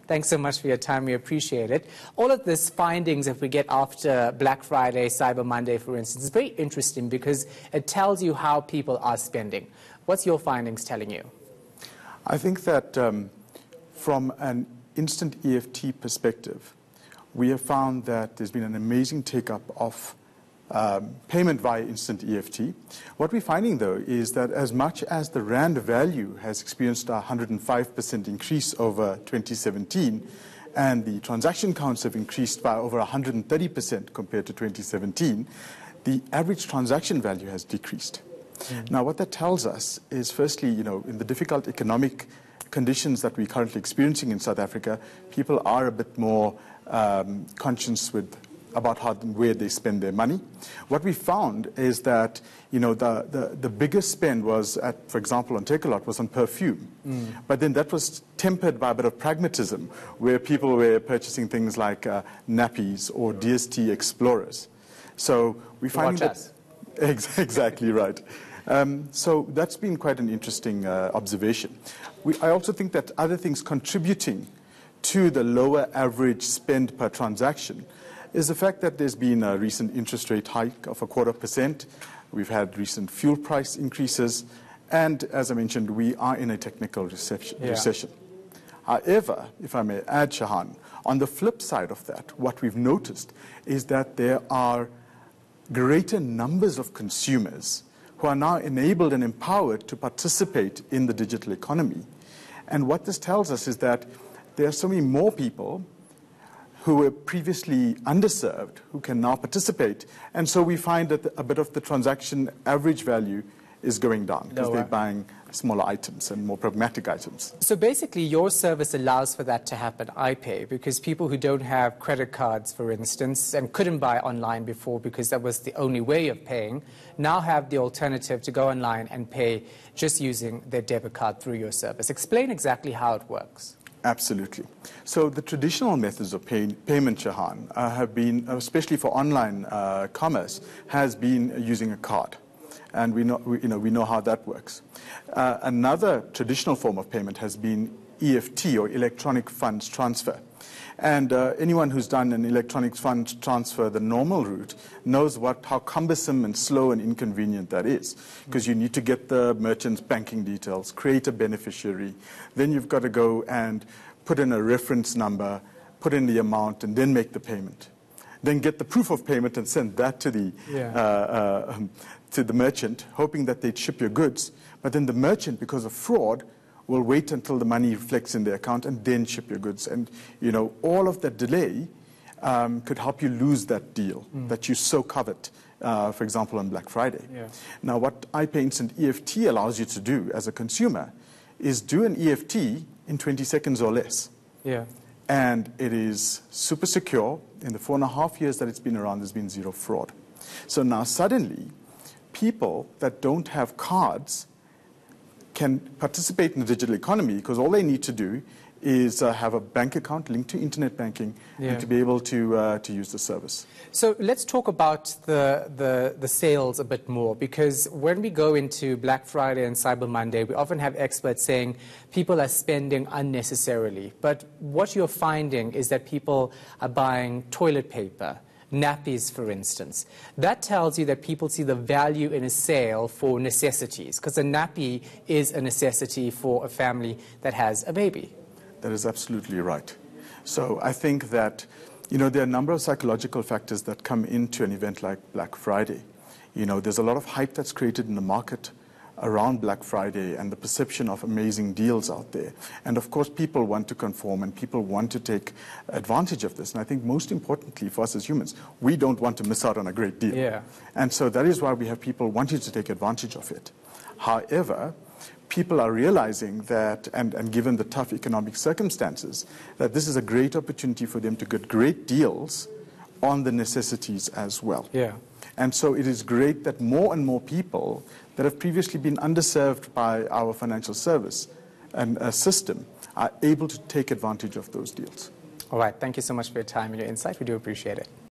Thanks so much for your time. We appreciate it. All of this findings, if we get after Black Friday, Cyber Monday, for instance, is very interesting because it tells you how people are spending. What's your findings telling you? I think that from an instant EFT perspective, we have found that there's been an amazing take-up of payment via instant EFT. What we're finding, though, is that as much as the rand value has experienced a 105% increase over 2017, and the transaction counts have increased by over 130% compared to 2017, the average transaction value has decreased. Now, what that tells us is, firstly, in the difficult economic conditions that we're currently experiencing in South Africa, people are a bit more conscious about where they spend their money. What we found is that the biggest spend was for example, on Takealot was on perfume. But then that was tempered by a bit of pragmatism, where people were purchasing things like nappies or DST Explorers. So we find that exactly right. So that's been quite an interesting observation. I also think that other things contributing to the lower average spend per transaction is the fact that there's been a recent interest rate hike of 0.25%. We've had recent fuel price increases. And as I mentioned, we are in a technical recession. However, if I may add, Shahan, on the flip side of that, what we've noticed is that there are greater numbers of consumers who are now enabled and empowered to participate in the digital economy. And what this tells us is that there are so many more people who were previously underserved who can now participate. And so we find that a bit of the transaction average value is going down because they're buying smaller items and more pragmatic items. So basically your service allows for that to happen, iPay, because people who don't have credit cards, for instance, and couldn't buy online before because that was the only way of paying, now have the alternative to go online and pay just using their debit card through your service. Explain exactly how it works. Absolutely. So the traditional methods of payment, Shahan, have been, especially for online commerce, has been using a card. And we know how that works. Another traditional form of payment has been EFT, or electronic funds transfer. And anyone who's done an electronic funds transfer, the normal route, knows how cumbersome and slow and inconvenient that is. Because you need to get the merchant's banking details, create a beneficiary, then you've got to go and put in a reference number, put in the amount, and then make the payment. Then get the proof of payment and send that to the merchant, hoping that they'd ship your goods. But then the merchant, because of fraud, will wait until the money reflects in their account and then ship your goods. And, all of that delay could help you lose that deal that you so covet, for example, on Black Friday. Now, what iPay Instant EFT allows you to do as a consumer is do an EFT in 20 seconds or less. And it is super secure. In the 4.5 years that it's been around, there's been zero fraud. So now suddenly, people that don't have cards can participate in the digital economy because all they need to do is have a bank account linked to internet banking and to be able to use the service. So let's talk about the sales a bit more, because when we go into Black Friday and Cyber Monday, we often have experts saying people are spending unnecessarily. But what you're finding is that people are buying toilet paper, nappies, for instance. That tells you that people see the value in a sale for necessities, because a nappy is a necessity for a family that has a baby. That is absolutely right. So I think that, there are a number of psychological factors that come into an event like Black Friday. There's a lot of hype that's created in the market around Black Friday and the perception of amazing deals out there. And of course, people want to conform and people want to take advantage of this. And I think most importantly for us as humans, we don't want to miss out on a great deal. And so that is why we have people wanting to take advantage of it. However, people are realizing that, and given the tough economic circumstances, that this is a great opportunity for them to get great deals on the necessities as well. And so it is great that more and more people that have previously been underserved by our financial service and system are able to take advantage of those deals. All right. Thank you so much for your time and your insight. We do appreciate it.